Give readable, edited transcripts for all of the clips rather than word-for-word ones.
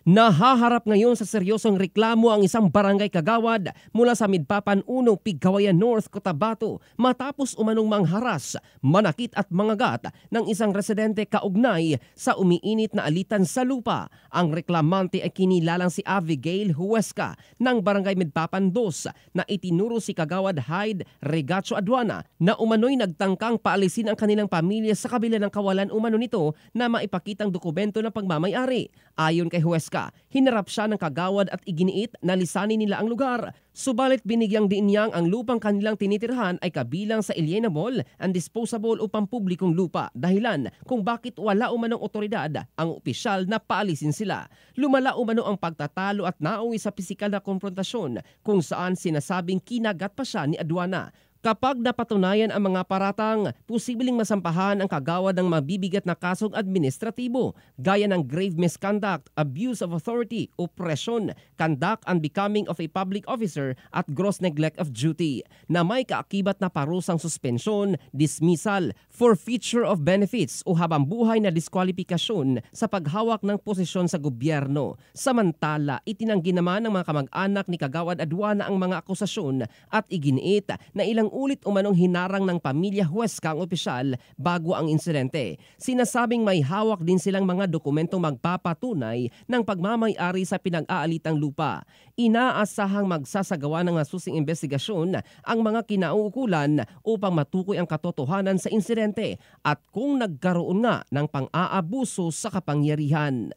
Nahaharap ngayon sa seryosong reklamo ang isang barangay kagawad mula sa Midpapan 1, Pigkawayan North, Cotabato matapos umanong mangharas, manakit at mangagat ng isang residente kaugnay sa umiinit na alitan sa lupa. Ang reklamante ay kinilalang si Abigail Huesca ng Barangay Midpapan 2 na itinuro si Kagawad Hyde Regacho Aduana na umano'y nagtangkang paalisin ang kanilang pamilya sa kabila ng kawalan umano nito na maipakitang dokumento ng pagmamayari. Ayon kay Huesca, hinarap siya ng kagawad at iginiit na lisanin nila ang lugar. Subalit binigyang diin niyang ang lupang kanilang tinitirhan ay kabilang sa alienable and disposable upang publikong lupa, dahilan kung bakit wala umanong otoridad ang opisyal na paalisin sila. Lumala umano ang pagtatalo at nauwi sa pisikal na konfrontasyon kung saan sinasabing kinagat pa siya ni Aduana. Kapag napatunayan ang mga paratang, posibleng masampahan ang kagawad ng mabibigat na kasong administratibo gaya ng grave misconduct, abuse of authority, oppression, conduct unbecoming of a public officer at gross neglect of duty na may kaakibat na parusang suspensyon, dismissal, forfeiture of benefits o habambuhay na diskwalifikasyon sa paghawak ng posisyon sa gobyerno. Samantala, itinanggi naman ng mga kamag-anak ni Kagawad Aduana ang mga akusasyon at iginiit na ilang ulit umanong hinarang ng pamilya Huesca ang opisyal bago ang insidente. Sinasabing may hawak din silang mga dokumentong magpapatunay ng pagmamay-ari sa pinag-aalitang lupa. Inaasahang magsasagawa ng masusing investigasyon ang mga kinauukulan upang matukoy ang katotohanan sa insidente at kung nagkaroon nga ng pang-aabuso sa kapangyarihan.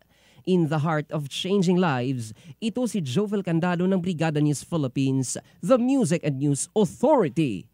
In the heart of changing lives, ito si Jovel Candado ng Brigada News Philippines, the Music and News Authority.